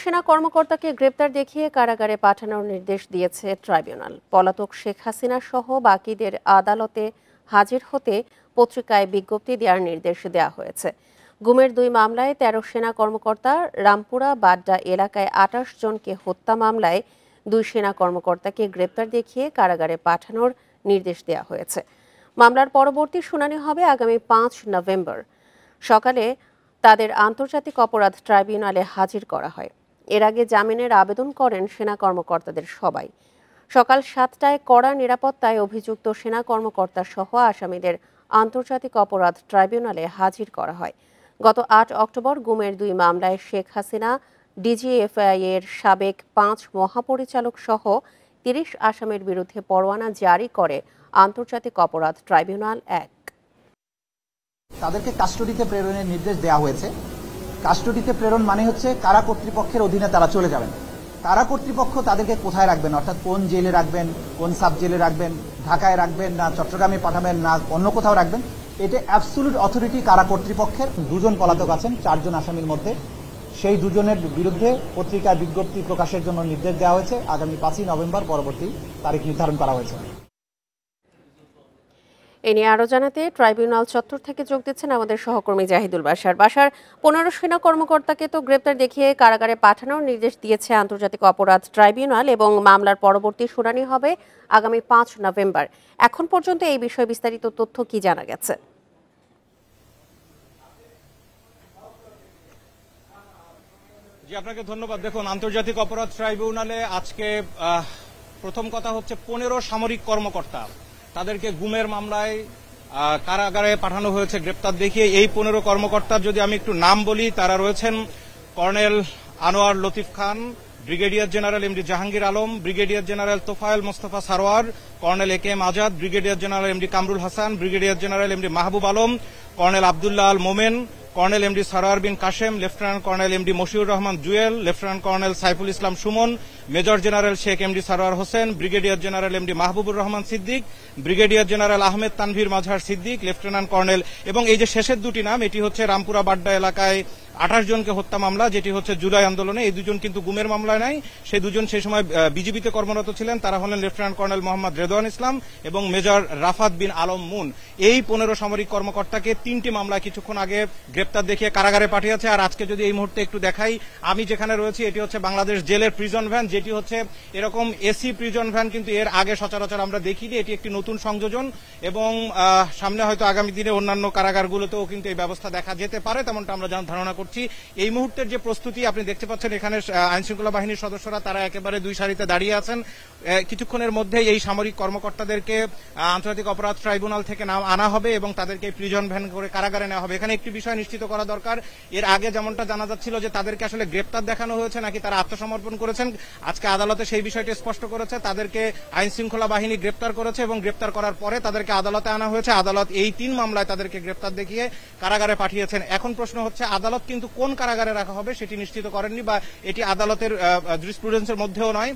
সেনা কর্মকর্তাকে গ্রেপ্তার দেখিয়ে কারাগারে পাঠানোর নির্দেশ দিয়েছে ট্রাইব্যুনাল। পলাতক শেখ হাসিনা সহ বাকিদের আদালতে হাজির হতে পত্রিকায় বিজ্ঞপ্তি দেওয়ার নির্দেশ দেওয়া হয়েছে। গুমের 2 মামলায় 13 সেনা কর্মকর্তা, রামপুরা বাড্ডা এলাকায় 28 জনকে হত্যা মামলায় 2 সেনা কর্মকর্তাকে গ্রেপ্তার দেখিয়ে কারাগারে পাঠানোর নির্দেশ দেওয়া হয়েছে। মামলার পরবর্তী শুনানি হবে আগামী 5 নভেম্বর। সকালে তাদের আন্তর্জাতিক অপরাধ ট্রাইব্যুনালে হাজির করা হয়। এর আগে জামিনের আবেদন করেন সেনা কর্মকর্তাদের সবাই। সকাল 7টায় কড়া নিরাপত্তায় অভিযুক্ত সেনা কর্মকর্তা সহ আসামিদের আন্তর্জাতিক অপরাধ ট্রাইব্যুনালে হাজির করা হয়। গত 8 অক্টোবর গুমের 2 মামলায় শেখ হাসিনা, ডিজিএফআই এর সাবেক 5 মহাপরিচালক সহ 30 আসামির বিরুদ্ধে পরোয়ানা জারি করে আন্তর্জাতিক অপরাধ ট্রাইব্যুনাল 1। তাদেরকে কাস্টডিতে প্রেরণের নির্দেশ দেওয়া হয়েছে। কাস্টডিতে প্রেরণ মানে হচ্ছে কারা কর্তৃপক্ষের অধীনে তারা চলে যাবেন। কারা কর্তৃপক্ষ তাদেরকে কোথায় রাখবেন, অর্থাৎ কোন জেলে রাখবেন, কোন সাব জেলে রাখবেন, ঢাকায় রাখবেন না চট্টগ্রামে পাঠাবেন না অন্য কোথাও রাখবেন, এটা অ্যাবসলিউট অথরিটি কারা কর্তৃপক্ষের। 2 জন পলাতক আছেন 4 জন আসামির মধ্যে, সেই 2 জনের বিরুদ্ধে পত্রিকায় বিজ্ঞপ্তি প্রকাশের জন্য নির্দেশ দেওয়া হয়েছে। আগামী 5 নভেম্বর পরবর্তী তারিখ নির্ধারণ করা হয়েছে। এ নিয়ে আরও জানাতে ট্রাইব্যুনাল চত্বর থেকে যোগ দিচ্ছেন আমাদের সহকর্মী জাহিদুল বাশার। 15 সেনা কর্মকর্তাকে তো গ্রেপ্তার দেখিয়ে কারাগারে পাঠানোর নির্দেশ দিয়েছে আন্তর্জাতিক অপরাধ ট্রাইব্যুনাল এবং মামলার পরবর্তী শুনানি হবে আগামী 5 নভেম্বর। এখন পর্যন্ত এই বিষয়ে বিস্তারিত তথ্য কি জানা গেছে? জি, আপনাকে ধন্যবাদ। দেখুন, আন্তর্জাতিক অপরাধ ট্রাইব্যুনালে আজকে প্রথম কথা হচ্ছে 15 সামরিক কর্মকর্তা, তাদেরকে গুমের মামলায় কারাগারে পাঠানো হয়েছে গ্রেপ্তার দেখিয়ে। এই 15 কর্মকর্তার যদি আমি একটু নাম বলি, তারা রয়েছেন colonel Anwar Latif Khan, brigadier general MD Jahangir Alam, brigadier general Tofael Mostafa Sarwar, colonel AKM Azad, brigadier general MD Kamrul Hasan, brigadier general MD Mahbub Alam, colonel Abdullah Al Momen, colonel MD Sarwar Bin Kashem, lieutenant colonel MD Mashiur Rahman Jewel, lieutenant colonel Saiful Islam Sumon, major general Sheikh MD Sarwar Hossain, brigadier general MD Mahbubur Rahman Siddique, brigadier general Ahmed Tanvir Mazhar Siddique, lieutenant colonel, এবং এই যে শেষের 2টি নাম, এটি হচ্ছে রামপুরা বাড্ডা এলাকায় 28 জনকে হত্যা মামলা, যেটি হচ্ছে জুলাই আন্দোলনে। এই 2 জন কিন্তু গুমের মামলায় নাই। সেই 2 জন সেই সময় বিজিবিতে কর্মরত ছিলেন। তারা হলেন লেফটেন্যান্ট কর্নেল মোহাম্মদ রেদওয়ান ইসলাম এবং মেজর রাফাত বিন আলম মুন। এই 15 সামরিক কর্মকর্তাকে 3টি মামলায় কিছুক্ষণ আগে গ্রেপ্তার দেখিয়ে কারাগারে পাঠিয়েছে। আর আজকে যদি এই মুহূর্তে একটু দেখাই, আমি যেখানে রয়েছি এটি হচ্ছে বাংলাদেশ জেলের প্রিজন ভ্যান, যেটি হচ্ছে এরকম এসি প্রিজন ভ্যান, কিন্তু এর আগে সচরাচর আমরা দেখিনি। এটি একটি নতুন সংযোজন এবং সামনে হয়তো আগামী দিনে অন্যান্য কারাগারগুলোতেও কিন্তু এই ব্যবস্থা দেখা যেতে পারে, তেমনটা আমরা ধারণা করছি। এই মুহূর্তের যে প্রস্তুতি আপনি দেখতে পাচ্ছেন, এখানে আইনশৃঙ্খলা বাহিনীর সদস্যরা তারা একেবারে 2 সারিতে দাঁড়িয়ে আছেন। কিছুক্ষণের মধ্যেই এই সামরিক কর্মকর্তাদেরকে আন্তর্জাতিক অপরাধ ট্রাইব্যুনাল থেকে আনা হবে এবং তাদেরকে প্রিজন ভ্যান করে কারাগারে নেওয়া হবে। এখানে একটি বিষয় নিশ্চিত করা দরকার, এর আগে যেমনটা জানা যাচ্ছিল যে তাদেরকে আসলে গ্রেপ্তার দেখানো হয়েছে নাকি তারা আত্মসমর্পণ করেছেন, আজকে আদালতে সেই বিষয়টি স্পষ্ট করেছে। তাদেরকে আইনশৃঙ্খলা বাহিনী গ্রেপ্তার করেছে এবং গ্রেপ্তার করার পরে তাদেরকে আদালতে আনা হয়েছে। আদালত এই 3 মামলায় তাদেরকে গ্রেপ্তার দেখিয়ে কারাগারে পাঠিয়েছেন। এখন প্রশ্ন হচ্ছে, আদালত কিন্তু কোন কারাগারে রাখা হবে সেটি নিশ্চিত করেননি, বা এটি আদালতের জুরিসপ্রুডেন্সের মধ্যেও নয়।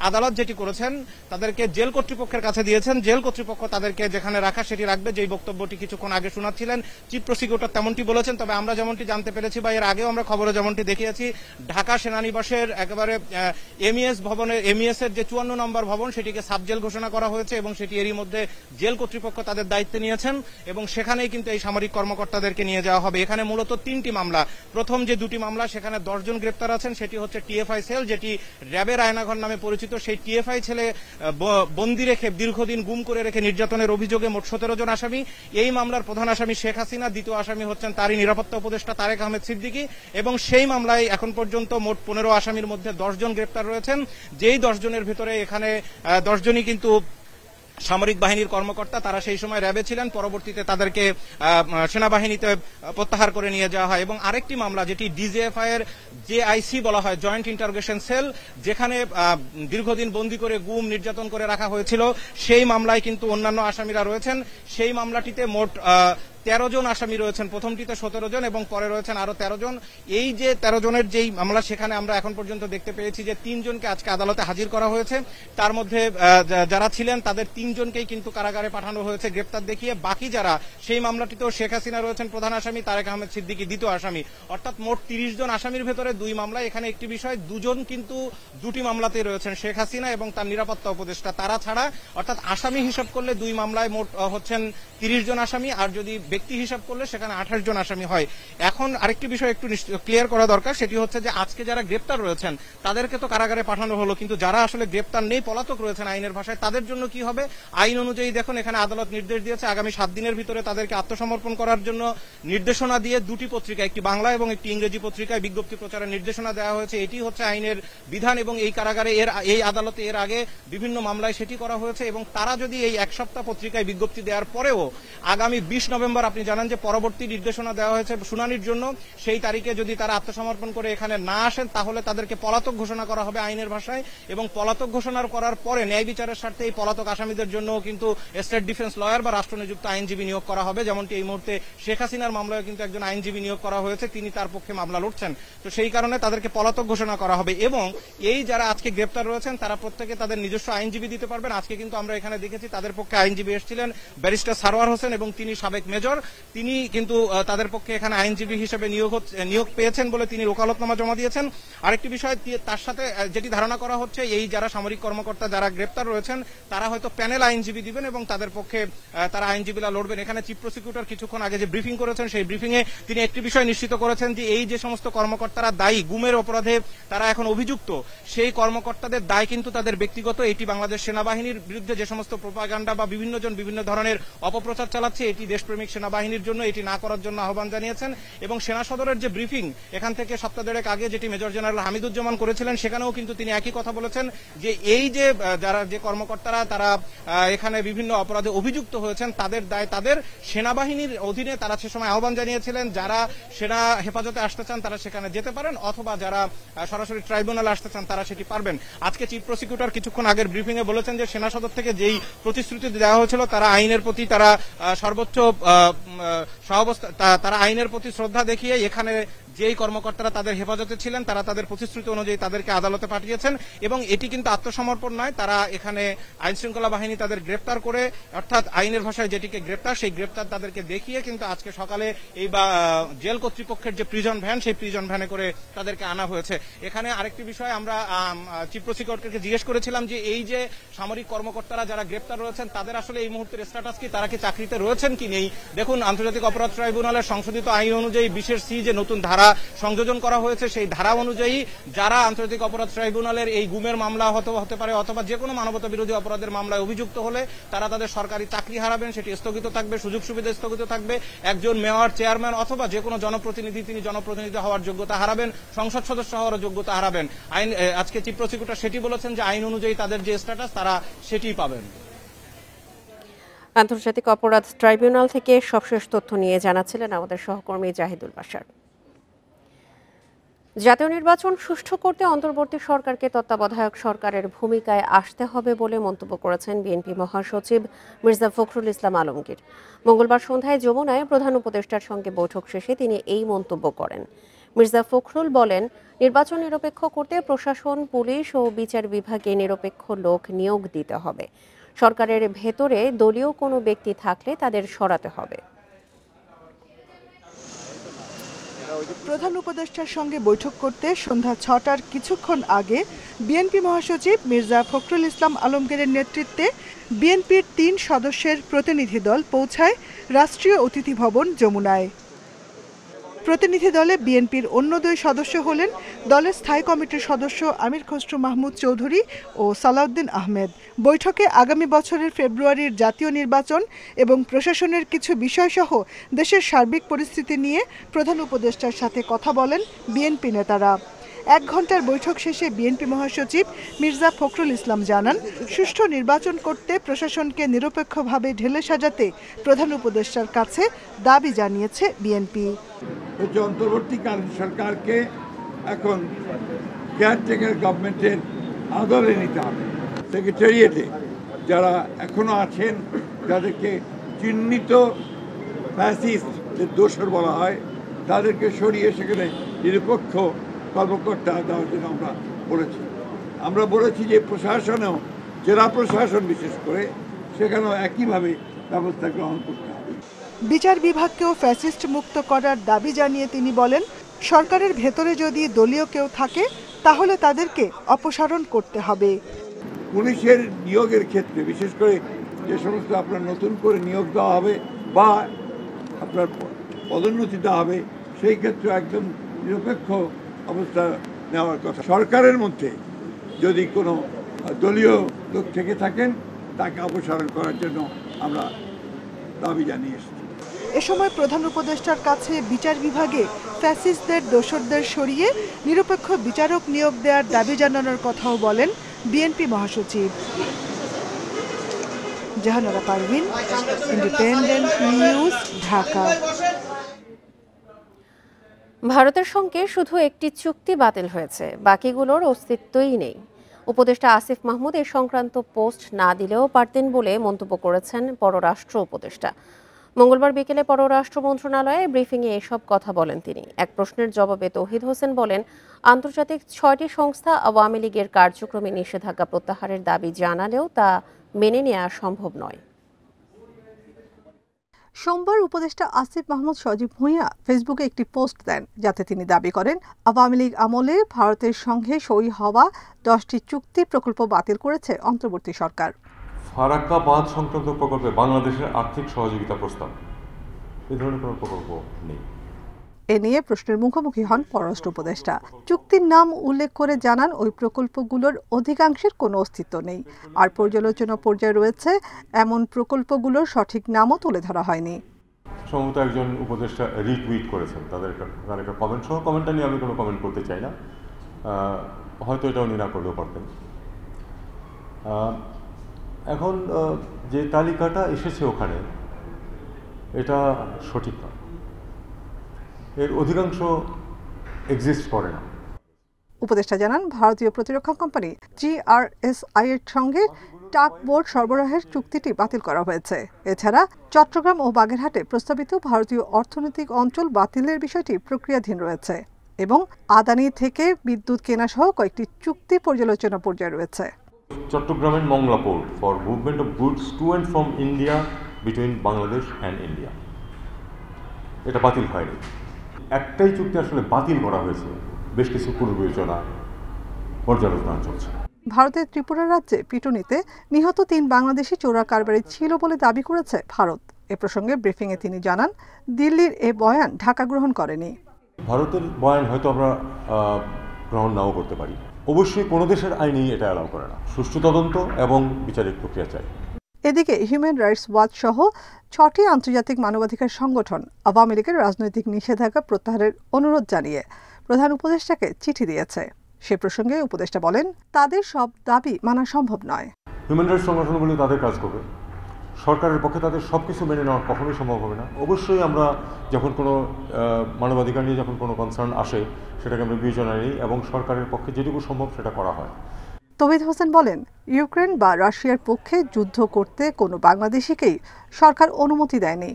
আদালত যেটি করেছেন, তাদেরকে জেল কর্তৃপক্ষের কাছে দিয়েছেন। জেল কর্তৃপক্ষ তাদেরকে যেখানে রাখা সেটি রাখবে। যেই বক্তব্যটি কিছুক্ষণ আগে শোনাচ্ছিলেন চিফ প্রসিকিউটর তেমনটি বলেছেন। তবে আমরা যেমনটি জানতে পেরেছি বা এর আগেও আমরা খবরে যেমনটি দেখিয়েছি, ঢাকা সেনানিবাসের একেবারে এমইএস ভবনের এমইএস এর যে 54 নম্বর ভবন, সেটিকে সাব জেল ঘোষণা করা হয়েছে এবং সেটি এরই মধ্যে জেল কর্তৃপক্ষ তাদের দায়িত্বে নিয়েছেন এবং সেখানেই কিন্তু এই সামরিক কর্মকর্তাদেরকে নিয়ে যাওয়া হবে। এখানে মূলত 3টি মামলা। প্রথম যে 2টি মামলা, সেখানে 10 জন গ্রেপ্তার আছেন। সেটি হচ্ছে টিএফআই সেল, যেটি র্যাবের আয়নাঘর নামে পরিচিত। সেই টিএফআই ছেলে বন্দী রেখে দীর্ঘদিন গুম করে রেখে নির্যাতনের অভিযোগে মোট 17 জন আসামি। এই মামলার প্রধান আসামি শেখ হাসিনা, দ্বিতীয় আসামি হচ্ছেন তারই নিরাপত্তা উপদেষ্টা তারেক আহমেদ সিদ্দিকী এবং সেই মামলায় এখন পর্যন্ত মোট 15 আসামির মধ্যে 10 জন গ্রেপ্তার রয়েছেন। যেই 10 জনের ভিতরে এখানে 10 জনই কিন্তু সামরিক বাহিনীর কর্মকর্তা। তারা সেই সময় র্যাবে ছিলেন, পরবর্তীতে তাদেরকে সেনাবাহিনীতে প্রত্যাহার করে নিয়ে যাওয়া হয়। এবং আরেকটি মামলা, যেটি ডিজিএফআই এর জেআইসি বলা হয়, জয়েন্ট ইন্টারোগেশন সেল, যেখানে দীর্ঘদিন বন্দী করে গুম নির্যাতন করে রাখা হয়েছিল, সেই মামলায় কিন্তু অন্যান্য আসামিরা রয়েছেন। সেই মামলাটিতে মোট 13 জন আসামি রয়েছেন, প্রথমটিতে 17 জন এবং পরে রয়েছেন আরো 13 জন। এই যে 13 জনের যেই মামলা, সেখানে আমরা এখন পর্যন্ত দেখতে পেয়েছি যে 3 জনকে আজকে আদালতে হাজির করা হয়েছে। তার মধ্যে যারা ছিলেন তাদের 3 জনকেই কিন্তু কারাগারে পাঠানো হয়েছে গ্রেপ্তার দেখিয়ে। বাকি যারা, সেই মামলাটিতেও শেখ হাসিনা রয়েছেন প্রধান আসামি, তারেক আহমেদ সিদ্দিকী দ্বিতীয় আসামি, অর্থাৎ মোট 30 জন আসামির ভেতরে 2 মামলায়। এখানে একটি বিষয়, 2 জন কিন্তু 2টি মামলাতেই রয়েছেন, শেখ হাসিনা এবং তার নিরাপত্তা উপদেষ্টা, তারা ছাড়া। অর্থাৎ আসামি হিসাব করলে 2 মামলায় মোট হচ্ছেন 30 জন আসামি, আর যদি ব্যক্তি হিসাব করলে সেখানে 28 জন আসামি হয়। এখন আরেকটি বিষয় একটু ক্লিয়ার করা দরকার, সেটি হচ্ছে যে আজকে যারা গ্রেপ্তার রয়েছেন তাদেরকে তো কারাগারে পাঠানো হলো, কিন্তু যারা আসলে গ্রেপ্তার নেই, পলাতক রয়েছেন আইনের ভাষায়, তাদের জন্য কি হবে? আইন অনুযায়ী দেখুন, এখানে আদালত নির্দেশ দিয়েছে আগামী 7 দিনের ভিতরে তাদেরকে আত্মসমর্পণ করার জন্য নির্দেশনা দিয়ে 2টি পত্রিকা, একটি বাংলা এবং একটি ইংরেজি পত্রিকায় বিজ্ঞপ্তি প্রচারের নির্দেশনা দেওয়া হয়েছে। এটি হচ্ছে আইনের বিধান এবং এই কারাগারে এই আদালতে এর আগে বিভিন্ন মামলায় সেটি করা হয়েছে। এবং তারা যদি এই 1 সপ্তাহ পত্রিকায় বিজ্ঞপ্তি দেওয়ার পরেও আগামী 20 নভেম্বর, আপনি জানেন যে পরবর্তী নির্দেশনা দেওয়া হয়েছে শুনানির জন্য, সেই তারিখে যদি তারা আত্মসমর্পণ করে এখানে না আসেন তাহলে তাদেরকে পলাতক ঘোষণা করা হবে আইনের ভাষায়। এবং পলাতক ঘোষণা করার পরে ন্যায় বিচারের স্বার্থে এই পলাতক আসামিদের জন্য কিন্তু স্টেট ডিফেন্স লয়ার বা রাষ্ট্রনিযুক্ত আইনজীবী নিয়োগ করা হবে, যেমনটি এই মুহূর্তে শেখ হাসিনার মামলায় কিন্তু একজন আইনজীবী নিয়োগ করা হয়েছে, তিনি তার পক্ষে মামলা লড়ছেন। তো সেই কারণে তাদেরকে পলাতক ঘোষণা করা হবে। এবং এই যারা আজকে গ্রেপ্তার রয়েছেন তারা প্রত্যেকে তাদের নিজস্ব আইনজীবী দিতে পারবেন। আজকে কিন্তু আমরা এখানে দেখেছি তাদের পক্ষে আইনজীবী এসেছিলেন ব্যারিস্টার সারওয়ার হোসেন, এবং তিনি সাবেক মেজর, তিনি কিন্তু তাদের পক্ষে এখানে আইনজীবী হিসেবে নিয়োগ পেয়েছেন বলে তিনি ওকালতনামা জমা দিয়েছেন। আরেকটি বিষয়, তার সাথে যেটি ধারণা করা হচ্ছে, এই যারা সামরিক কর্মকর্তা যারা গ্রেপ্তার রয়েছেন তারা হয়তো প্যানেল আইনজীবী দিবেন এবং তাদের পক্ষে তারা আইনজীবীরা লড়বেন। এখানে চিফ প্রসিকিউটর কিছুক্ষণ আগে যে ব্রিফিং করেছেন, সেই ব্রিফিং এ তিনি একটি বিষয় নিশ্চিত করেছেন যে এই যে সমস্ত কর্মকর্তারা দায়ী, গুমের অপরাধে তারা এখন অভিযুক্ত, সেই কর্মকর্তাদের দায় কিন্তু তাদের ব্যক্তিগত। এটি বাংলাদেশ সেনাবাহিনীর বিরুদ্ধে যে সমস্ত প্রোপাগান্ডা বা বিভিন্ন জন বিভিন্ন ধরনের অপপ্রচার চালাচ্ছে, এটি দেশপ্রেমিক সেনাবাহিনীর জন্য এটি না করার জন্য আহ্বান জানিয়েছেন। এবং সেনা সদরের যে ব্রিফিং এখান থেকে সপ্তাহ দেড়েক আগে যেটি মেজর জেনারেল হামিদুজ্জামান করেছিলেন, সেখানেও কিন্তু তিনি একই কথা বলেছেন যে এই যে যারা যে কর্মকর্তারা তারা এখানে বিভিন্ন অপরাধে অভিযুক্ত হয়েছেন, তাদের দায় তাদের। সেনাবাহিনীর অধীনে তারা সে সময় আহ্বান জানিয়েছিলেন যারা সেনা হেফাজতে আসতে চান তারা সেখানে যেতে পারেন, অথবা যারা সরাসরি ট্রাইব্যুনালে আসতে চান তারা সেটি পারবেন। আজকে চিফ প্রসিকিউটর কিছুক্ষণ আগের ব্রিফিং এ বলেছেন যে সেনা সদর থেকে যেই প্রতিশ্রুতি দেওয়া হয়েছিল, তারা আইনের প্রতি তারা সর্বোচ্চ তারা আইনের প্রতি শ্রদ্ধা দেখিয়ে এখানে যেই কর্মকর্তারা তাদের হেফাজতে ছিলেন তারা তাদের প্রতিশ্রুতি অনুযায়ী তাদেরকে আদালতে পাঠিয়েছেন। এবং এটি কিন্তু আত্মসমর্পণ নয়, তারা এখানে আইন শৃঙ্খলা বাহিনী তাদের গ্রেপ্তার করে, অর্থাৎ আইনের ভাষায় যেটিকে গ্রেপ্তার, সেই গ্রেপ্তার তাদেরকে দেখিয়ে কিন্তু আজকে সকালে এই জেল কর্তৃপক্ষের যে প্রিজন ভ্যান, সেই প্রিজন ভ্যানে করে তাদেরকে আনা হয়েছে। এখানে আরেকটি বিষয়, আমরা চিফ প্রসিকিউটরকে জিজ্ঞেস করেছিলাম যে এই যে সামরিক কর্মকর্তারা যারা গ্রেপ্তার রয়েছেন তাদের আসলে এই মুহূর্তের স্ট্যাটাস কি, তারা কি চাকরিতে রয়েছেন কি নেই। দেখুন, আন্তর্জাতিক অপরাধ ট্রাইব্যুনালের সংশোধিত আইন অনুযায়ী বিশেষ সি যে নতুন ধারা সংযোজন করা হয়েছে, সেই ধারা অনুযায়ী যারা আন্তর্জাতিক অপরাধ ট্রাইব্যুনালের এই গুমের মামলা হতে পারে অথবা যে কোনো মানবতা বিরোধী অপরাধের মামলায় অভিযুক্ত হলে তারা তাদের সরকারি চাকরি হারাবেন, সেটি স্থগিত থাকবে, সুযোগ সুবিধা স্থগিত থাকবে। একজন মেয়র, চেয়ারম্যান অথবা যে কোনো জনপ্রতিনিধি, তিনি জনপ্রতিনিধি হওয়ার যোগ্যতা হারাবেন, সংসদ সদস্য হওয়ার যোগ্যতা হারাবেন। আজকে চিফ প্রসিকিউটর সেটি বলেছেন যে আইন অনুযায়ী তাদের যে স্ট্যাটাস তারা সেটিই পাবেন। আন্তর্জাতিক অপরাধ ট্রাইব্যুনাল থেকে সবশেষ তথ্য নিয়ে জানাচ্ছিলেন আমাদের সহকর্মী জাহিদুল বাশার। জাতীয় নির্বাচন সুষ্ঠু করতে অন্তর্বর্তী সরকারকে তত্ত্বাবধায়ক সরকারের ভূমিকায় আসতে হবে বলে মন্তব্য করেছেন বিএনপি মহাসচিব মির্জা ফখরুল ইসলাম আলমগীর। মঙ্গলবার সন্ধ্যায় যমুনায় প্রধান উপদেষ্টার সঙ্গে বৈঠক শেষে তিনি এই মন্তব্য করেন। মির্জা ফখরুল বলেন, নির্বাচন নিরপেক্ষ করতে প্রশাসন, পুলিশ ও বিচার বিভাগে নিরপেক্ষ লোক নিয়োগ দিতে হবে। সরকারের ভেতরে দলীয় কোনো ব্যক্তি থাকলে তাদের সরাতে হবে। প্রধান উপদেষ্টার সঙ্গে বৈঠক করতে সন্ধ্যা ৬টার কিছুক্ষণ আগে বিএনপি মহাসচিব মির্জা ফখরুল ইসলাম আলমগীরের নেতৃত্বে বিএনপির ৩ সদস্যের প্রতিনিধি দল পৌঁছায় রাষ্ট্রীয় অতিথি ভবন যমুনায়। প্রতিনিধি দলে বিএনপির অন্য ২ সদস্য হলেন দলের স্থায়ী কমিটির সদস্য আমির খসরু মাহমুদ চৌধুরী ও সালাউদ্দিন আহমেদ। বৈঠকে আগামী বছরের ফেব্রুয়ারির জাতীয় নির্বাচন এবং প্রশাসনের কিছু বিষয়সহ দেশের সার্বিক পরিস্থিতি নিয়ে প্রধান উপদেষ্টার সাথে কথা বলেন বিএনপি নেতারা। ১ ঘণ্টার বৈঠক শেষে বিএনপি মহাসচিব মির্জা ফখরুল ইসলাম জানান, সুষ্ঠু নির্বাচন করতে প্রশাসনকে নিরপেক্ষভাবে ঢেলে সাজাতে প্রধান উপদেষ্টার কাছে দাবি জানিয়েছে বিএনপি। অন্তর্বর্তীকালীন সরকারকে এখন কেয়ারটেকার গভর্নমেন্টের আদলে নিতে হবে। সেক্রেটারিয়েটে যারা এখনো আছেন তাদেরকে চিহ্নিত ফ্যাসিস্টদের দোসর বলা হয় তাদেরকে সরিয়ে সেখানে নিরপেক্ষ কর্মকর্তা দেওয়ার জন্য আমরা বলেছি। আমরা বলেছি যে প্রশাসনেও, জেলা প্রশাসন বিশেষ করে, সেখানেও একইভাবে ব্যবস্থা গ্রহণ করতে হবে। বিচার বিভাগকেও ফ্যাসিস্ট মুক্ত করার দাবি জানিয়ে তিনি বলেন, সরকারের ভেতরে যদি দলীয় কেউ থাকে তাহলে তাদেরকে অপসারণ করতে হবে। পুলিশের নিয়োগের ক্ষেত্রে বিশেষ করে যে সমস্ত আপনার নতুন করে নিয়োগ দেওয়া হবে বা আপনার পদোন্নতি দেওয়া হবে, সেই ক্ষেত্রে একদম নিরপেক্ষ অবস্থা নেওয়ার কথা। সরকারের মধ্যে যদি কোনো দলীয় লোক থেকে থাকেন তাকে অপসারণ করার জন্য আমরা দাবি জানিয়ে এসেছি। এ সময় প্রধান উপদেষ্টার কাছে বিচার বিভাগে ফ্যাসিস্টদের দোসরদের সরিয়ে নিরপেক্ষ বিচারক নিয়োগ দেওয়ার দাবি জানানোর কথাও বলেন বিএনপি মহাসচিব। Jahanara Parvin, independent news, Dhaka. ভারতের সঙ্গে শুধু একটি চুক্তি বাতিল হয়েছে, বাকিগুলোর অস্তিত্বই নেই। উপদেষ্টা আসিফ মাহমুদ এ সংক্রান্ত পোস্ট না দিলেও পারতেন বলে মন্তব্য করেছেন পররাষ্ট্র উপদেষ্টা। মঙ্গলবার বিকেলে পররাষ্ট্র মন্ত্রণালয়ে ব্রিফিংয়ে এসব কথা বলেন তিনি। এক প্রশ্নের জবাবে তৌহিদ হোসেন বলেন, আন্তর্জাতিক 6টি সংস্থা আওয়ামী লীগের কার্যক্রমে নিষেধাজ্ঞা প্রত্যাহারের দাবি জানালেও তা মেনে নেওয়া সম্ভব নয়। সোমবার উপদেষ্টা আসিফ মাহমুদ সজীব ভুঁইয়া ফেসবুকে একটি পোস্ট দেন, যাতে তিনি দাবি করেন আওয়ামী লীগ আমলে ভারতের সঙ্গে সই হওয়া 10টি চুক্তি প্রকল্প বাতিল করেছে অন্তর্বর্তী সরকার। ফারাক্কা বাঁধ সংক্রান্ত প্রকল্পে বাংলাদেশের আর্থিক সহযোগিতা প্রস্তাব, এই ধরনের কোনো প্রকল্প নেই। এ নিয়ে প্রশ্নের মুখোমুখি হন পররাষ্ট্র উপদেষ্টা। চুক্তির নাম উল্লেখ করে জানান, ওই প্রকল্পগুলোর অধিকাংশের কোনো অস্তিত্ব নেই, আর পর্যালোচনা পর্যায়ে রয়েছে এমন প্রকল্পগুলোর সঠিক নামও তুলে ধরা হয়নি। সম্ভবত একজন উপদেষ্টা রিটুইট করেছেন তাদের একটা কমেন্ট সহ। কমেন্টটা নিয়ে আমি কোনো কমেন্ট করতে চাই না, হয়তো এটা উনি না করলেও পারতেন। এখন যে তালিকাটা এসেছে ওখানে, এটা সঠিক না, এর অধিকাংশ এক্সিস্ট করে না। উপদেষ্টা জানান, ভারতীয় প্রতিরক্ষা কোম্পানি GRSI এর সঙ্গে টাক বোট সরবরাহের চুক্তিটি বাতিল করা হয়েছে। এছাড়া চট্টগ্রাম ও বাগেরহাটে প্রস্তাবিত ভারতীয় অর্থনৈতিক অঞ্চল বাতিলের বিষয়টি প্রক্রিয়াধীন রয়েছে এবং আদানি থেকে বিদ্যুৎ কেনা সহ কয়েকটি চুক্তি পর্যালোচনা পর্যায়ে রয়েছে। চট্টগ্রামের Mongla port for movement of goods to and from India between Bangladesh and India, এটা বাতিল হয়নি। একটাই চুক্তি আসলে বাতিল করা হয়েছে, বেশ কিছু পুনর্বিবেচনা পর্যালোচনা চলছে। ভারতের ত্রিপুরা রাজ্যে পিটুনিতে নিহত 3 বাংলাদেশি চোরা কারবারি ছিল বলে দাবি করেছে ভারত। এ প্রসঙ্গে ব্রিফিংয়ে তিনি জানান, দিল্লির এ বয়ান ঢাকা গ্রহণ করেনি। ভারতের বয়ান হয়তো আমরা গ্রহণ নাও করতে পারি, অবশ্যই কোনো দেশের আইনেই এটা অ্যালাউ করে না। সুষ্ঠু তদন্ত এবং বিচারিক প্রক্রিয়া চাই। এদিকে হিউম্যান রাইটস ওয়াচ সহ 6টি আন্তর্জাতিক মানবাধিকার সংগঠন আওয়ামী লীগের রাজনৈতিক নিষেধাজ্ঞা প্রত্যাহারের অনুরোধ জানিয়ে প্রধান উপদেষ্টাকে চিঠি দিয়েছে। সে প্রসঙ্গে উপদেষ্টা বলেন, তাদের সব দাবি মানা সম্ভব নয়। হিউম্যান রাইটস সংগঠনগুলি তাদের কাজ করবে, সরকারের পক্ষে তাদের সব কিছু মেনে নেওয়া কখনোই সম্ভব হবে না। অবশ্যই আমরা যখন কোনো মানবাধিকার নিয়ে যখন কোনো কনসার্ন আসে, সেটাকে আমরা বিবেচনা নিই এবং সরকারের পক্ষে যেটুকু সম্ভব সেটা করা হয়। তৌহিদ হোসেন বলেন, ইউক্রেন বা রাশিয়ার পক্ষে যুদ্ধ করতে কোনো বাংলাদেশিকেই সরকার অনুমতি দেয়নি।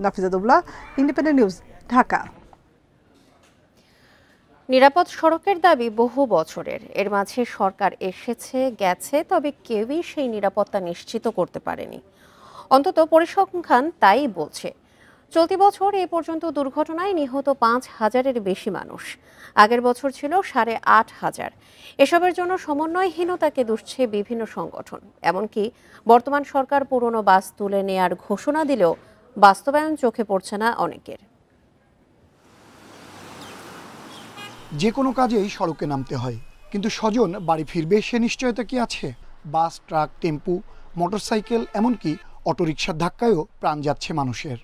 নাফিজাতুল্লাহ, ইন্ডিপেন্ডেন্ট নিউজ, ঢাকা। নিরাপদ সড়কের দাবি বহু বছরের, এর মাঝে সরকার এসেছে গেছে, তবে কেউই সেই নিরাপত্তা নিশ্চিত করতে পারেনি। অন্তত পরিসংখ্যান তাই বলছে। চলতি বছর এ পর্যন্ত দুর্ঘটনায় নিহত 5,000-এর বেশি মানুষ। আগের বছর ছিল 8,500। এসবের জন্য সমন্বয়হীনতাকে দুষছে বিভিন্ন সংগঠন। এমনকি বর্তমান সরকার পুরনো বাস তুলে নেয়ার ঘোষণা দিলেও বাস্তবায়ন চোখে পড়ছে না অনেকের। যে কোনো কাজেই সড়কে নামতে হয়, কিন্তু স্বজন বাড়ি ফিরবে সে নিশ্চয়তা কি আছে? বাস, ট্রাক, টেম্পু, মোটরসাইকেল, এমনকি অটোরিকশার ধাক্কায়ও প্রাণ যাচ্ছে মানুষের।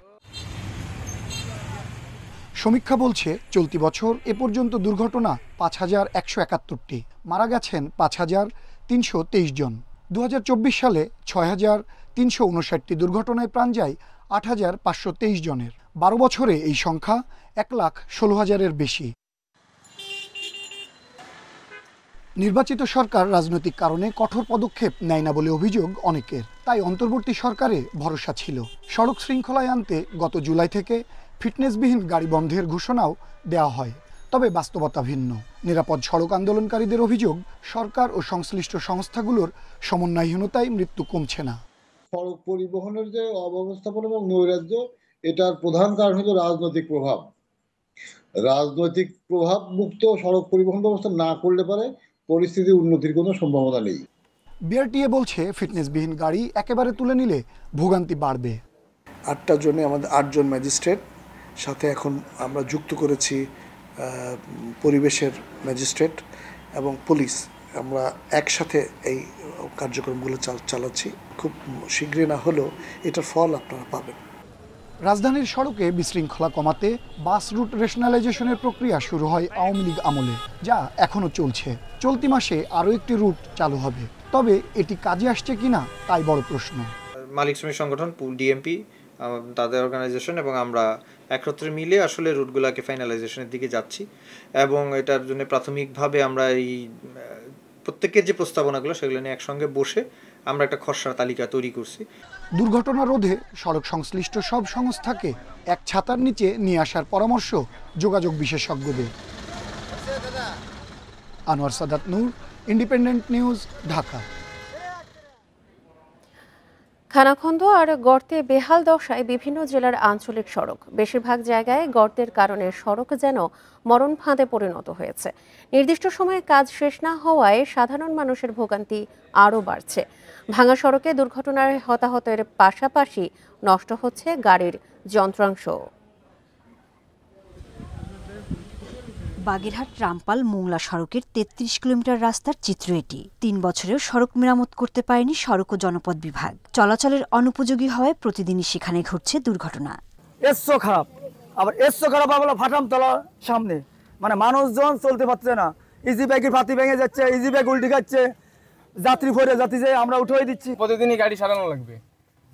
সমীক্ষা বলছে, চলতি বছর এ পর্যন্ত দুর্ঘটনা 5,171টি, মারা গেছেন 5,323 জন। 2024 সালে 6,359টি দুর্ঘটনায় প্রাণ যায় 8,523 জনের। 12 বছরে এই সংখ্যা 1,16,000-এর বেশি। নির্বাচিত সরকার রাজনৈতিক কারণে কঠোর পদক্ষেপ নেয় না বলে অভিযোগ অনেকের, তাই অন্তর্বর্তী সরকারে ভরসা ছিল। সড়ক শৃঙ্খলায় আনতে গত জুলাই থেকে ফিটনেসবিহীন গাড়ি বন্ধের ঘোষণাও দেওয়া হয়, তবে বাস্তবতা ভিন্ন। নিরাপদ সড়ক আন্দোলনকারীদের অভিযোগ, সরকার ও সংশ্লিষ্ট সংস্থাগুলোর সমন্বয়হীনতায় মৃত্যু কমছে না। সড়ক পরিবহনের যে অব্যবস্থাপনা এবং নৈরাজ্য, এটার প্রধান কারণ হলো রাজনৈতিক প্রভাব। রাজনৈতিক প্রভাব মুক্ত সড়ক পরিবহন ব্যবস্থা না করলে পারে পরিস্থিতির উন্নতির কোনো সম্ভাবনা নেই। বিআরটিএ বলছে ফিটনেসবিহীন গাড়ি একেবারে তুলে নিলে ভোগান্তি বাড়বে। 8টা জনে আমাদের 8 জন ম্যাজিস্ট্রেট, সাথে এখন আমরা যুক্ত করেছি পরিবেশের ম্যাজিস্ট্রেট এবং পুলিশ। আমরা একসাথে এই কার্যক্রমগুলো চালাচ্ছি। খুব শীঘ্রই না হলেও এটার ফল আপনারা পাবেন। রাজধানীর সড়কে বিশৃঙ্খলা কমাতে বাস রুট রেশনালাইজেশনের প্রক্রিয়া শুরু হয় আওয়ামী লীগ আমলে, যা এখনও চলছে। চলতি মাসে আরও একটি রুট চালু হবে, তবে এটি কাজে আসছে কিনা তাই বড় প্রশ্ন। মালিক শ্রমিক সংগঠন ডিএমপি, তাদের অর্গানাইজেশন এবং আমরা একত্রে মিলে আসলে রুটগুলোকে ফাইনালাইজেশনের দিকে যাচ্ছি এবং এটার জন্য প্রাথমিকভাবে আমরা এই প্রত্যেকের যে প্রস্তাবনাগুলো সেগুলো নিয়ে একসঙ্গে বসে আমরা একটা খসড়া তালিকা তৈরি করছি। দুর্ঘটনা রোধে সড়ক সংশ্লিষ্ট সব সংস্থাকে এক ছাতার নিচে নিয়ে আসার পরামর্শ যোগাযোগ বিশেষজ্ঞদের। আনোয়ার সাদাত নূর, ইন্ডিপেন্ডেন্ট নিউজ, ঢাকা। খানাখন্দ আর গর্তে বেহাল দশায় বিভিন্ন জেলার আঞ্চলিক সড়ক। বেশিরভাগ জায়গায় গর্তের কারণে সড়ক যেন মরণ ফাঁদে পরিণত হয়েছে। নির্দিষ্ট সময়ে কাজ শেষ না হওয়ায় সাধারণ মানুষের ভোগান্তি আরও বাড়ছে। ভাঙা সড়কে দুর্ঘটনার হতাহতের পাশাপাশি নষ্ট হচ্ছে গাড়ির যন্ত্রাংশ। বাগেরহাট রামপাল মোংলা সড়কের ৩৩ কিলোমিটার রাস্তার চিত্র এটি। ৩ বছরেও সড়ক মেরামত করতে পারেনি সড়ক ও জনপদ বিভাগ। চলাচলের অনুপযোগী হওয়ায় প্রতিদিনই সেখানে ঘটছে দুর্ঘটনা। এসো খারাপ, আবার এসো খারাপ আবার ফাটামতলা সামনে, মানে মানুষজন চলতে পারছে না। ইজি ব্যাগের পাতি ভেঙে যাচ্ছে, ইজি ব্যাগ উল্টে যাচ্ছে, যাত্রী ভরে যাত্রী যে আমরা উঠে দিচ্ছি। প্রতিদিনই গাড়ি সারানো লাগবে।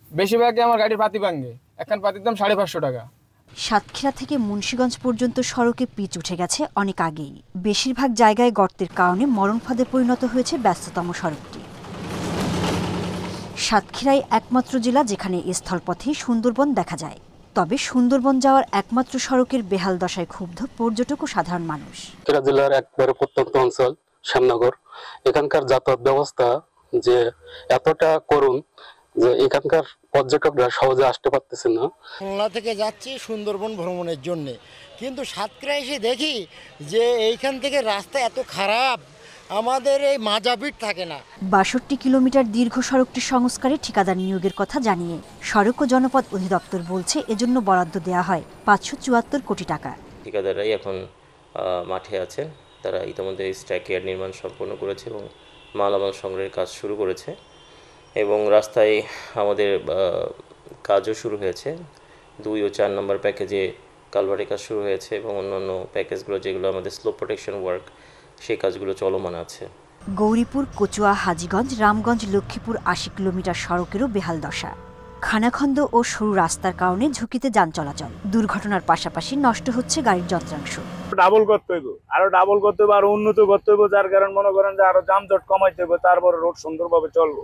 বেশিরভাগই আমার গাড়ির পাতি ভাঙে, এখন পাতির দাম 550 টাকা। সাতক্ষীরা থেকে মুন্সিগঞ্জ পর্যন্ত সড়কে পিচ উঠে গেছে অনেক আগেই। বেশিরভাগ জায়গায় গর্তের কারণে মরণ ফাঁদে পরিণত হয়েছে ব্যস্ততম সড়কটি। সাতক্ষীরাই একমাত্র জেলা যেখানে স্থলপথে সুন্দরবন দেখা যায়। তবে সুন্দরবন যাওয়ার একমাত্র সড়কের বেহাল দশায় ক্ষুব্ধ পর্যটক ও সাধারণ মানুষ। সাতক্ষীরা জেলার একবারে প্রত্যন্ত অঞ্চল শ্যামনগর, এখানকার যাতায়াত ব্যবস্থা যে এতটা করুণ যে এখানকার পর্যটকরা সহজে আসতে পারতেছে না। খুলনা থেকে যাচ্ছি সুন্দরবন ভ্রমণের জন্য, কিন্তু সাতক্ষীরা এসে দেখি যে এইখান থেকে রাস্তা এত খারাপ, আমাদের এই মাজাবিট থাকে না। ৬২ কিলোমিটার দীর্ঘ সড়কটি সংস্কারে ঠিকাদার নিয়োগের কথা জানিয়ে সড়ক ও জনপদ অধিদপ্তর বলছে এজন্য বরাদ্দ দেওয়া হয় ৫৭৪ কোটি টাকা। ঠিকাদাররাই এখন মাঠে আছেন, তারা ইতিমধ্যে স্ট্রাইকয়ার্ড নির্মাণ সম্পন্ন করেছে এবং মালামাল সংগ্রহের কাজ শুরু করেছে এবং রাস্তায় আমাদের কাজও শুরু হয়েছে। 2 ও 4 নম্বর প্যাকেজে কালভার্টের কাজ শুরু হয়েছে এবং অন্যান্য প্যাকেজগুলো যেগুলো আমাদের স্লো প্রোটেকশন ওয়ার্ক, সেই কাজগুলো চলমান আছে। গৌরীপুর, কচুয়া, হাজীগঞ্জ, রামগঞ্জ, লক্ষ্মীপুর ৮০ কিলোমিটার সড়কেরও বেহাল দশা। খানাখন্দ ও সরু রাস্তার কারণে ঝুঁকিতে যান চলাচল। দুর্ঘটনার পাশাপাশি নষ্ট হচ্ছে গাড়ির যন্ত্রাংশ। ডাবল করতে হইব, আরো ডাবল করতে হইব, আরো উন্নত করতে হইব, যার কারণ মনে করেন যে আরো যানজট কমাইতে হইব, তারপরে রোড সুন্দরভাবে চলবো।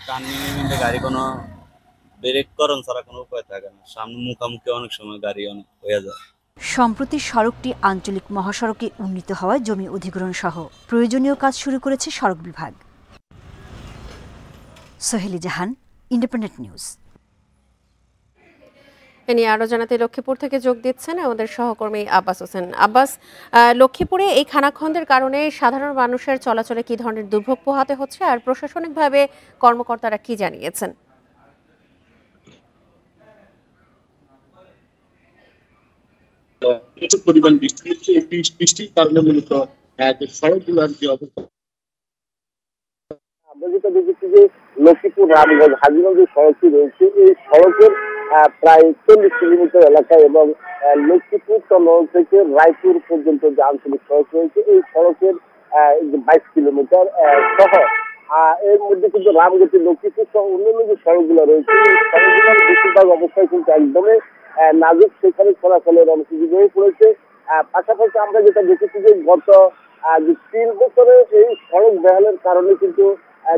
টার্নিংয়ে গাড়ি কোনো ব্রেক করণ ছাড়া কোনো উপায় থাকে না, সামনে মুখামুখি অনেক সময় গাড়ি অনেক হয়ে যায়। সম্প্রতি সড়কটি আঞ্চলিক মহাসড়কে উন্নীত হওয়ায় জমি অধিগ্রহণ সহ প্রয়োজনীয় কাজ শুরু করেছে সড়ক বিভাগ। সোহেলি জাহান, ইন্ডিপেন্ডেন্ট নিউজ। এ নিয়ে আরো জানাতে লক্ষ্মীপুর থেকে যোগ দিচ্ছেন আমাদের সহকর্মী আব্বাস হোসেন। আব্বাস, লক্ষ্মীপুরে এই খানাখন্দের কারণে সাধারণ মানুষের চলাচলে কি ধরনের দুর্ভোগ পোহাতে হচ্ছে আর প্রশাসনিকভাবে কর্মকর্তারা কি জানিয়েছেন? প্রচুর পরিমাণ বৃষ্টি হচ্ছে, এই বৃষ্টির কারণে মূলত সড়কগুলো আর কি অবস্থা। আমরা যেটা দেখেছি যে লক্ষ্মীপুর রামগঞ্জ হাজীগঞ্জ সড়কটি রয়েছে, এই সড়কের প্রায় ৪০ কিলোমিটার এলাকা এবং লক্ষ্মীপুর টঙ্গী থেকে রায়পুর পর্যন্ত যে আঞ্চলিক সড়ক রয়েছে, এই সড়কের ২২ কিলোমিটার সহ এর মধ্যে কিন্তু রামগতি, লক্ষ্মীপুর সহ অন্যান্য যে সড়কগুলো রয়েছে, এই সড়কগুলোর বেশিরভাগ অবস্থায় কিন্তু একদমই নাজুক, সেখানে চলাচলের অনুপযোগী হয়ে পড়েছে। পাশাপাশি আমরা যেটা দেখেছি যে গত যে 3 বছরে এই সড়ক বেহালের কারণে কিন্তু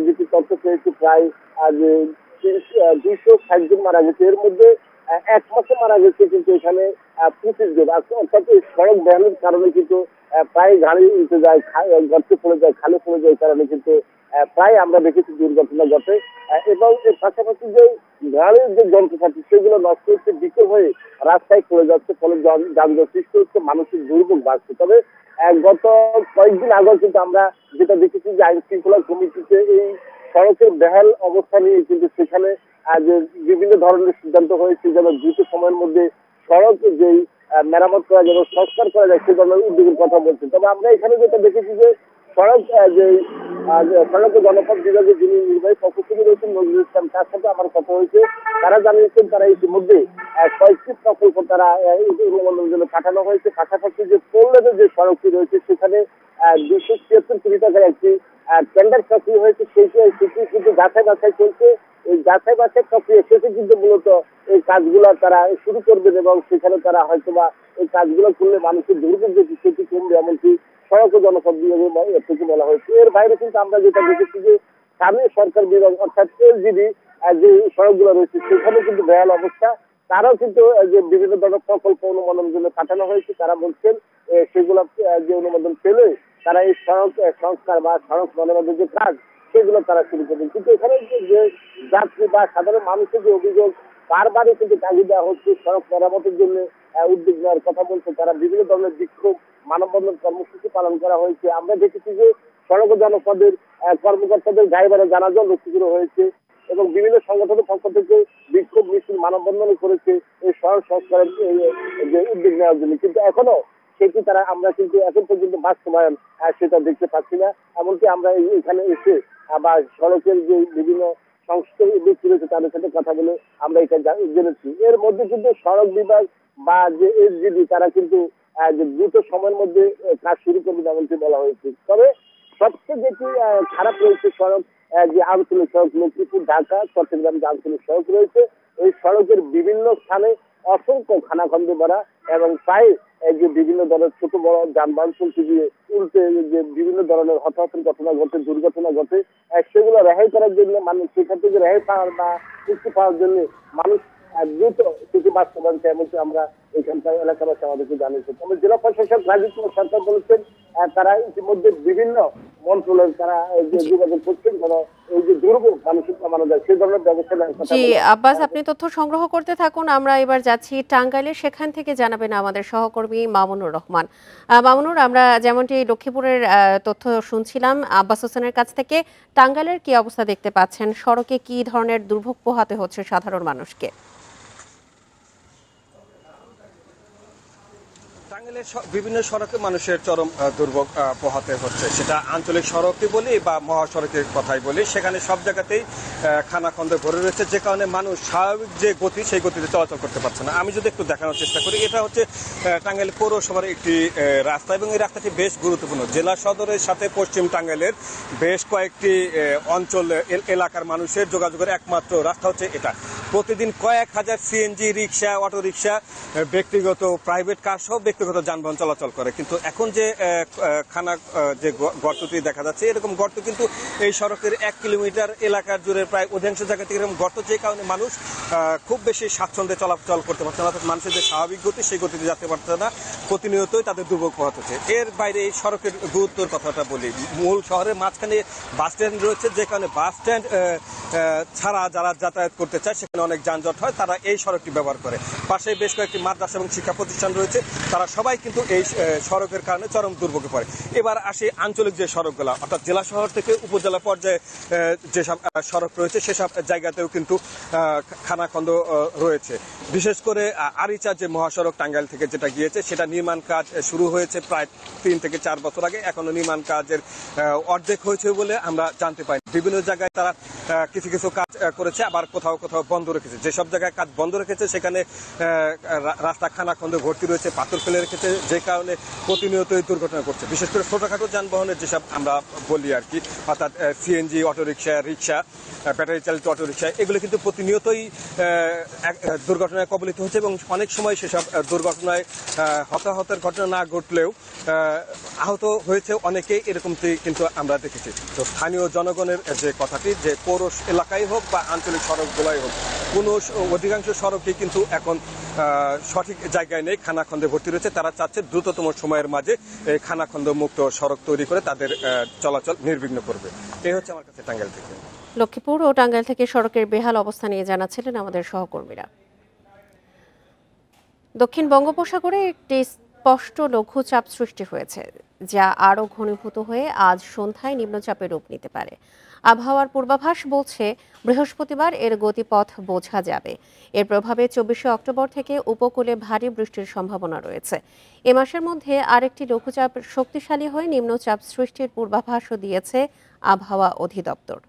যেটি তথ্য পেয়েছি প্রায় 260 জন মারা গেছে। এর মধ্যে 1 মাসে মারা গেছে কিন্তু এখানে 25 জন। অর্থাৎ এই সড়ক বেহালের কারণে কিন্তু প্রায় গাড়ি উঠে যায়, গর্তে পড়ে যায়, খালে পড়ে যায়, কারণে কিন্তু প্রায় আমরা দেখেছি দুর্ঘটনা ঘটে। এবং এর পাশাপাশি যে গাড়ির যে যন্ত্রপাতি সেগুলো নষ্ট হচ্ছে, বিকল হয়ে রাস্তায় পড়ে যাচ্ছে, ফলে যানজট সৃষ্টি হচ্ছে, মানসিক দুর্ভোগ বাড়ছে। তবে গত কয়েকদিন আগে কিন্তু আমরা যেটা দেখেছি যে আইন শৃঙ্খলা কমিটিতে এই সড়কের বেহাল অবস্থা নিয়ে কিন্তু সেখানে যে বিভিন্ন ধরনের সিদ্ধান্ত হয়েছে, যেন দ্রুত সময়ের মধ্যে সড়ক যেই মেরামত করা যাবে, সংস্কার করা যায়, সে ধরনের উদ্যোগের কথা বলছে। তবে আমরা এখানে যেটা দেখেছি যে সড়ক যে সড়ক জনপথ বিভাগের যিনি নির্বাহী প্রকৌশলী রয়েছেন নজরুল ইসলাম, তার সাথে আমার কথা হয়েছে। তারা জানিয়েছেন তারা ইতিমধ্যে কয়েকটি প্রকল্প তারা অনুমোদনের জন্য পাঠানো হয়েছে। পাশাপাশি যে পল্লের যে সড়কটি রয়েছে সেখানে 276 কোটি টাকার একটি টেন্ডার প্রক্রিয়া হয়েছে, সেটি কিন্তু বাছাই চলছে। এই বাছাই প্রক্রিয়া শেষে কিন্তু মূলত এই কাজগুলো তারা শুরু করবেন এবং সেখানে তারা হয়তোবা এই কাজগুলো করলে মানুষের দুর্ভোগ যেটি সেটি কমবে, এমনকি সড়ক ও জনপথ বিভাগের থেকে বলা হয়েছে। এর বাইরে কিন্তু আমরা যেটা দেখেছি যে স্থানীয় সরকার বিভাগ অর্থাৎ এলজিডি যে সড়কগুলো রয়েছে সেখানে কিন্তু বেহাল অবস্থা। তারাও কিন্তু যে বিভিন্ন ধরনের প্রকল্প অনুমোদনের জন্য পাঠানো হয়েছে। তারা বলছেন সেগুলো যে অনুমোদন পেলে তারা এই সড়ক সংস্কার বা সড়ক মেরামতের যে কাজ সেগুলো তারা শুরু করবেন। কিন্তু এখানে যে যাত্রী বা সাধারণ মানুষের যে অভিযোগ বারবারই কিন্তু তাগিদ দেওয়া হচ্ছে সড়ক মেরামতের জন্য উদ্যোগ নেওয়ার কথা বলছে। তারা বিভিন্ন ধরনের বিক্ষোভ, মানববন্ধন কর্মসূচি পালন করা হয়েছে। আমরা দেখেছি যে সড়ক ও জনপদের কর্মকর্তাদের গায়ে বাড়ে জানাজা লক্ষ্মীপুর হয়েছে এবং বিভিন্ন সংগঠনের পক্ষ থেকে বিক্ষোভ মিছিল, মানববন্ধন করেছে এই সড়ক সংস্কারের যে উদ্যোগ নেওয়ার জন্য। কিন্তু এখনো সেটি আমরা কিন্তু এখন পর্যন্ত বাস্তবায়ন সেটা দেখতে পাচ্ছি না। এমনকি আমরা এখানে এসে বা সড়কের যে বিভিন্ন সংশ্লিষ্ট ব্যক্তি রয়েছে তাদের সাথে কথা বলে আমরা এটা জেনেছি। এর মধ্যে কিন্তু সড়ক বিভাগ বা যে এসজিডি তারা কিন্তু দ্রুত সময়ের মধ্যে কাজ শুরু করবে এমনটি বলা হয়েছে। তবে সবচেয়ে যেটি খারাপ রয়েছে সড়ক যে আঞ্চলিক সড়ক লক্ষ্মীপুর ঢাকা চট্টগ্রাম যে আঞ্চলিক সড়ক রয়েছে, ওই সড়কের বিভিন্ন স্থানে অসংখ্য খানাখন্দে ভরা এবং প্রায় যে বিভিন্ন ধরনের ছোট বড় যানবাহন চলতে গিয়ে উল্টে যে বিভিন্ন ধরনের হতাহতের ঘটনা ঘটে, দুর্ঘটনা ঘটে, সেগুলো রেহাই করার জন্য মানুষ সেখান থেকে রেহাই পাওয়ার বা মুক্তি পাওয়ার জন্য মানুষ দ্রুত সেটি বাস্তবায়ন চায় এমনকি আমরা এখানকার এলাকাবাসী আমাদেরকে জানিয়েছে। তবে জেলা প্রশাসক রাজীব কুমার সরকার বলেছেন তারা ইতিমধ্যে বিভিন্ন মন্ত্রণালয় তারা যে যোগাযোগ করছেন যেন এই যে দুর্ভোগ মানুষের কমানো যায় সেই ধরনের ব্যবস্থা নেওয়ার কথা। জি আব্বাস, আপনি তথ্য সংগ্রহ করতে থাকুন। আমরা এবার যাচ্ছি টাঙ্গাইলে, সেখান থেকে জানাবেন আমাদের সহকর্মী মামুনুর রহমান। মামুনুর, আমরা যেমনটি লক্ষ্মীপুরের তথ্য শুনছিলাম আব্বাস হোসেনের কাছ থেকে, টাঙ্গাইলের কি অবস্থা দেখতে পাচ্ছেন? সড়কে কি ধরনের দুর্ভোগ পোহাতে হচ্ছে সাধারণ মানুষকে? টাঙ্গাইলের বিভিন্ন সড়কে মানুষের চরম দুর্ভোগ পোহাতে হচ্ছে, সেটা আঞ্চলিক সড়কই বলি বা মহাসড়কের কথাই বলি। সেখানে সব জায়গাতেই খানাখন্দে ভরে রয়েছে, যে কারণে মানুষ স্বাভাবিক যে গতি সেই গতিতে চলাচল করতে পারছে না। আমি যদি একটু দেখানোর চেষ্টা করি, এটা হচ্ছে টাঙ্গাইল পৌরসভার একটি রাস্তা এবং এই রাস্তাটি বেশ গুরুত্বপূর্ণ। জেলা সদরের সাথে পশ্চিম টাঙ্গাইলের বেশ কয়েকটি অঞ্চল এলাকার মানুষের যোগাযোগের একমাত্র রাস্তা হচ্ছে এটা। প্রতিদিন কয়েক হাজার সিএনজি রিক্সা, অটো রিক্সা, ব্যক্তিগত প্রাইভেট কার সহ ব্যক্তিগত যানবাহন চলাচল করে। কিন্তু এখন যে যে গর্তটি দেখা যাচ্ছে, এরকম গর্ত কিন্তু এই সড়কের 1 কিলোমিটার এলাকার জুড়ে প্রায় অধিকাংশ জায়গা থেকে এরকম গর্ত, যে কারণে মানুষ খুব বেশি স্বাচ্ছন্দ্যে চলাচল করতে পারছে না। অর্থাৎ মানুষের যে স্বাভাবিক গতি সেই গতিতে যেতে পারছে না, প্রতিনিয়তই তাদের দুর্ভোগ পোহাতে হচ্ছে। এর বাইরে এই সড়কের গুরুত্বের কথাটা বলি, মূল শহরের মাঝখানে বাস স্ট্যান্ড রয়েছে, যে কারণে বাস স্ট্যান্ড ছাড়া যারা যাতায়াত করতে চায় সেখানে অনেক যানজট হয়, তারা এই সড়কটি ব্যবহার করে। পাশে বেশ কয়েকটি মাদ্রাসা এবং শিক্ষা প্রতিষ্ঠান রয়েছে, তারা সবাই কিন্তু এই সড়কের কারণে চরম দুর্ভোগে পড়ে। এবার আসে আঞ্চলিক যে সড়কগুলো, অর্থাৎ জেলা শহর থেকে উপজেলা পর্যায়ে যেসব সড়ক রয়েছে সেসব জায়গাতেও কিন্তু খানাখন্দ রয়েছে। বিশেষ করে আরিচা যে মহাসড়ক টাঙ্গাইল থেকে যেটা গিয়েছে, সেটা নির্মাণ কাজ শুরু হয়েছে প্রায় 3 থেকে 4 বছর আগে, এখনো নির্মাণ কাজের অর্ধেক হয়েছে বলে আমরা জানতে পারি। বিভিন্ন জায়গায় তারা কিছু কিছু কাজ করেছে, আবার কোথাও কোথাও বন্ধ রেখেছে। যেসব জায়গায় কাজ বন্ধ রেখেছে সেখানে রাস্তা খানাখন্দে ভর্তি রয়েছে, পাথর ফেলে রেখেছে, যে কারণে প্রতিনিয়তই দুর্ঘটনা ঘটছে। বিশেষ করে ছোটখাটো যানবাহনের যেসব আমরা বলি আর কি, অর্থাৎ সিএনজি অটোরিকশা, রিক্সা, ব্যাটারি চালিত অটোরিকশা, এগুলো কিন্তু প্রতিনিয়তই দুর্ঘটনায় কবলিত হচ্ছে এবং অনেক সময় সেসব দুর্ঘটনায় হতাহতের ঘটনা না ঘটলেও আহত হয়েছে অনেকে, এরকমটি কিন্তু আমরা দেখেছি। তো স্থানীয় জনগণের যে কথাটি, যে পৌর এলাকায় হোক বা আঞ্চলিক সড়কগুলোই হোক, কোনো অধিকাংশ সড়কই কিন্তু এখন সঠিক জায়গায় নেই, খানাখন্দে ভর্তি রয়েছে। তারা চাচ্ছে দ্রুততম সময়ের মাঝে এই খানাখন্দ মুক্ত সড়ক তৈরি করে তাদের চলাচল নির্বিঘ্ন করবে। এই হচ্ছে আমার কাছে টাঙ্গাইল থেকে। লক্ষ্মীপুর ও টাঙ্গাইল থেকে সড়কের বেহাল অবস্থা নিয়ে জানাচ্ছিলেন আমাদের সহকর্মীরা। দক্ষিণ বঙ্গোপসাগরে একটি স্পষ্ট লঘুচাপ সৃষ্টি হয়েছে, যা আরও ঘনীভূত হয়ে আজ সন্ধ্যায় নিম্নচাপে রূপ নিতে পারে। আবহাওয়ার পূর্বাভাস বলছে বৃহস্পতিবার এর গতিপথ বোঝা যাবে। এর প্রভাবে 24 অক্টোবর থেকে উপকূলে ভারী বৃষ্টির সম্ভাবনা রয়েছে। এ মাসের মধ্যে আরেকটি লঘুচাপ শক্তিশালী হয়ে নিম্নচাপ সৃষ্টির পূর্বাভাসও দিয়েছে আবহাওয়া অধিদপ্তর।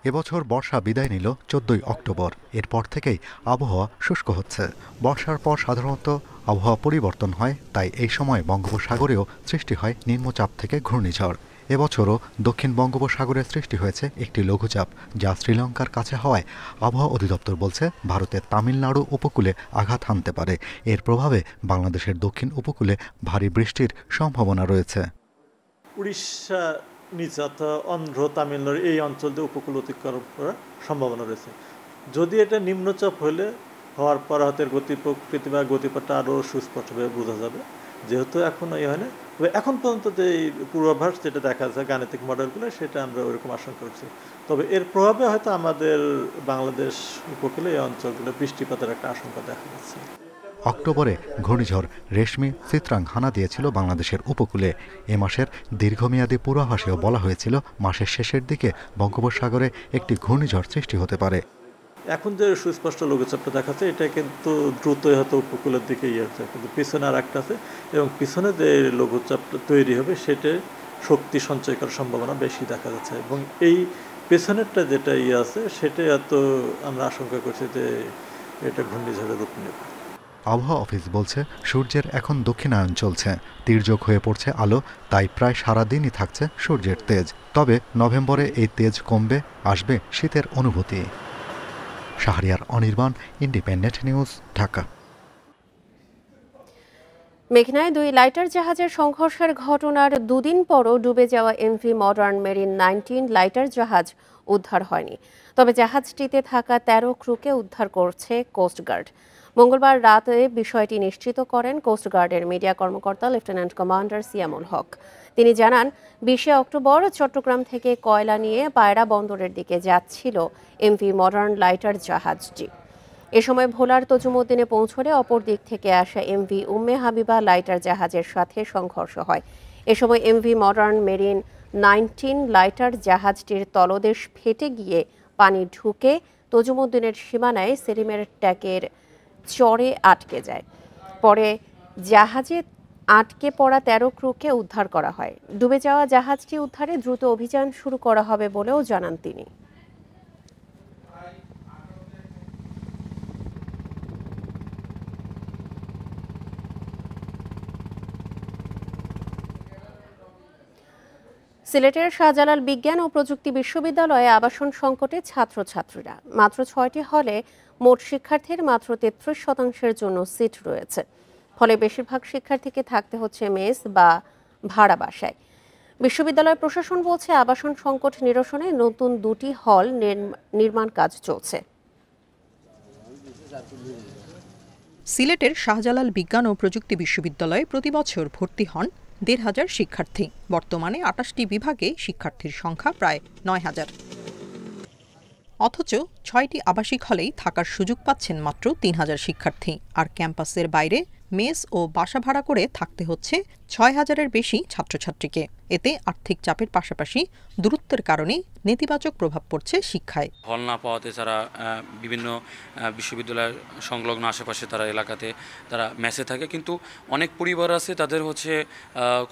এবছর বর্ষা বিদায় নিল 14 অক্টোবর। এরপর থেকেই আবহাওয়া শুষ্ক হচ্ছে। বর্ষার পর সাধারণত আবহাওয়া পরিবর্তন হয়, তাই এই সময় বঙ্গোপসাগরেও সৃষ্টি হয় নিম্নচাপ থেকে ঘূর্ণিঝড়। এবছরও দক্ষিণ বঙ্গোপসাগরে সৃষ্টি হয়েছে একটি লঘুচাপ, যা শ্রীলঙ্কার কাছে হওয়ায় আবহাওয়া অধিদপ্তর বলছে ভারতের তামিলনাড়ু উপকূলে আঘাত হানতে পারে। এর প্রভাবে বাংলাদেশের দক্ষিণ উপকূলে ভারী বৃষ্টির সম্ভাবনা রয়েছে। উড়িষ্যা নিচে অর্থাৎ অন্ধ্র, তামিলনাড়ু এই অঞ্চল দিয়ে উপকূল অতিক্রম করার সম্ভাবনা রয়েছে। যদি এটা নিম্নচাপ হলে হওয়ার পর হয়তো গতি প্রকৃতি বা গতিপথটা আরও সুস্পষ্টভাবে বোঝা যাবে, যেহেতু এখন এই হয় না। তবে এখন পর্যন্ত যে পূর্বাভাস যেটা দেখা যায় গাণিতিক মডেলগুলো, সেটা আমরা ওইরকম আশঙ্কা করছি। তবে এর প্রভাবে হয়তো আমাদের বাংলাদেশ উপকূলে এই অঞ্চলগুলো বৃষ্টিপাতের একটা আশঙ্কা দেখা যাচ্ছে। অক্টোবরে ঘূর্ণিঝড় রেশমি চিত্রাং হানা দিয়েছিল বাংলাদেশের উপকূলে। এ মাসের দীর্ঘমেয়াদী পূর্বাভাসেও বলা হয়েছিল মাসের শেষের দিকে বঙ্গোপসাগরে একটি ঘূর্ণিঝড় সৃষ্টি হতে পারে। এখন যে সুস্পষ্ট লঘুচাপটা দেখাচ্ছে, এটা কিন্তু দ্রুতই হয়তো উপকূলের দিকে হচ্ছে, কিন্তু পিছনে আর একটা আছে এবং পিছনে যে লঘুচাপটা তৈরি হবে সেটা শক্তি সঞ্চয় করার সম্ভাবনা বেশি দেখা যাচ্ছে এবং এই পেছনেরটা যেটা আছে সেটা এত আমরা আশঙ্কা করছি যে এটা ঘূর্ণিঝড়ের রূপ নেবে। আবহাওয়া অফিস বলছে সূর্যের এখন দক্ষিণায়ন চলছে, তির্যক হয়ে পড়ছে আলো, তাই প্রায় সারাদিনই থাকছে সূর্যের তেজ। তবে নভেম্বরে এই তেজ কমবে, আসবে শীতের অনুভূতি। Shahriar Anirban, independent news, Dhaka. মেঘনায় 2 লাইটার জাহাজের সংঘর্ষের ঘটনার দুদিন পরও ডুবে যাওয়া এমভি মডার্ন মেরিন 19 লাইটার জাহাজ উদ্ধার হয়নি। তবে জাহাজটিতে থাকা 13 ক্রুকে উদ্ধার করছে কোস্টগার্ড। মঙ্গলবার রাতে বিষয়টি নিশ্চিত করেন কোস্টগার্ডের মিডিয়া কর্মকর্তা লেফটেন্যান্ট কমান্ডার সিয়ামুল হক। তিনি জানান, 20 অক্টোবর চট্টগ্রাম থেকে কয়লা নিয়ে পায়রা বন্দরের দিকে যাচ্ছিল এমভি মডার্ন লাইটার জাহাজটি। এ সময় ভোলার তজুমুদ্দিনে পৌঁছলে অপর দিক থেকে আসা এমভি উম্মে হাবিবা লাইটার জাহাজের সাথে সংঘর্ষ হয়। এ সময় এমভি মডার্ন মেরিন 19 লাইটার জাহাজটির তলদেশ ফেটে গিয়ে পানি ঢুকে তজুমুদ্দিনের সীমানায় সেলিমের ট্যাকের চরে আটকে যায়। পরে জাহাজে আটকে পড়া 13 ক্রুকে উদ্ধার করা হয়। ডুবে যাওয়া জাহাজটি উদ্ধারে দ্রুত অভিযান শুরু করা হবে বলেও জানান তিনি। সিলেটের শাহজালাল বিজ্ঞান ও প্রযুক্তি বিশ্ববিদ্যালয়ে আবাসন সংকটে ছাত্রছাত্রীরা। মাত্র 6টি হলে মোট শিক্ষার্থীর মাত্র 33% জন্য সিট রয়েছে। ফলে বেশিরভাগ শিক্ষার্থীকে থাকতে হচ্ছে মেস বা ভাড়া বাসায়। বিশ্ববিদ্যালয় প্রশাসন বলছে আবাসন সংকট নিরসনে নতুন 2টি হল নির্মাণ কাজ চলছে। সিলেটের শাহজালাল বিজ্ঞান ও প্রযুক্তি বিশ্ববিদ্যালয়ে প্রতিবছর ভর্তি হন 1,500 শিক্ষার্থী। বর্তমানে 28টি বিভাগে শিক্ষার্থীর সংখ্যা প্রায় 9,000। অথচ 6টি আবাসিক হলেই থাকার সুযোগ পাচ্ছেন মাত্র 3,000 শিক্ষার্থী। আর ক্যাম্পাসের বাইরে মেস ও বাসা ভাড়া করে থাকতে হচ্ছে 6,000-এর বেশি ছাত্রছাত্রীকে। এতে আর্থিক চাপের পাশাপাশি দূরত্বের কারণে নেতিবাচক প্রভাব পড়ছে শিক্ষায়। হল না পাওয়াতে তারা বিভিন্ন বিশ্ববিদ্যালয় সংলগ্ন আশেপাশে তারা এলাকাতে তারা মেসে থাকে, কিন্তু অনেক পরিবার আছে তাদের হচ্ছে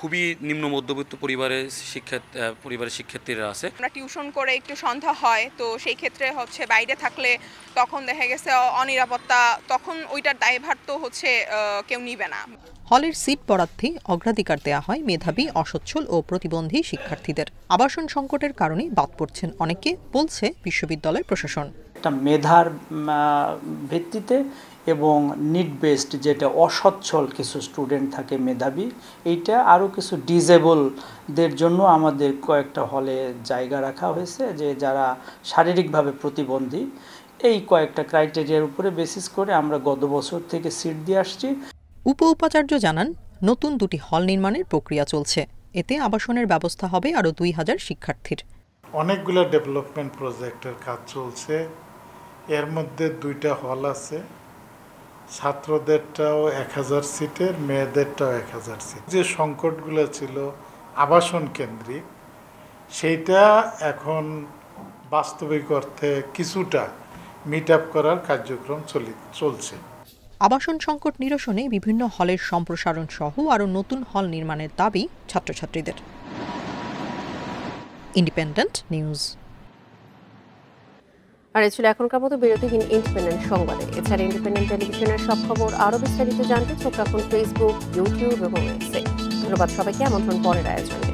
খুবই নিম্ন মধ্যবিত্ত পরিবারের শিক্ষার্থীরা আছে। আমরা টিউশন করে একটু সন্ধ্যা হয়, তো সেই ক্ষেত্রে হচ্ছে বাইরে থাকলে তখন দেখা গেছে অনিরাপত্তা, তখন ওইটার দায়ভার তো হচ্ছে কেউ নিবে না। হলের সিট বরাদ্দে অগ্রাধিকার দেওয়া হয় মেধাবী, অসচ্ছল ও প্রতিবন্ধী শিক্ষার্থীদের। আবাসন সংকটের কারণে বাদ পড়ছেন অনেকে, বলছে বিশ্ববিদ্যালয় প্রশাসন। একটা মেধার ভিত্তিতে এবং নিড বেসড, যেটা অসচ্ছল কিছু স্টুডেন্ট থাকে মেধাবী, এইটা আরও কিছু ডিজেবলদের জন্য আমাদের কয়েকটা হলে জায়গা রাখা হয়েছে, যে যারা শারীরিকভাবে প্রতিবন্ধী। এই কয়েকটা ক্রাইটেরিয়ার উপরে বেসিস করে আমরা গত বছর থেকে সিট দিয়ে আসছি। উপাচার্য জানান, নতুন 2টি হল নির্মাণের প্রক্রিয়া চলছে। এতে আবাসনের ব্যবস্থা হবে আরও 2,000 শিক্ষার্থীর। অনেকগুলো ডেভেলপমেন্ট প্রজেক্টের কাজ চলছে, এর মধ্যে 2টা হল আছে, ছাত্রদেরটাও 1000 সিটের, মেয়েদেরটাও 1000 সিট। যে সংকটগুলো ছিল আবাসন কেন্দ্রিক, সেইটা এখন বাস্তবিক অর্থে কিছুটা মিট আপ করার কার্যক্রম চলছে। আবাসন সংকট নিরসনে বিভিন্ন হলের সম্প্রসারণ সহ আরও নতুন হল নির্মাণের দাবি ছাত্রছাত্রীদের। Independent news. আর এ ছিল এখনকার মতো বিরতিহীন ইন্ডিপেন্ডেন্ট সংবাদে। এছাড়া ইন্ডিপেন্ডেন্ট টেলিভিশনের সব খবর আরও বিস্তারিত জানতে চোখ রাখুন ফেসবুক, ইউটিউব এবং এক্সে। ধন্যবাদ সবাইকে। আমন্ত্রণ পরের আয়োজনে।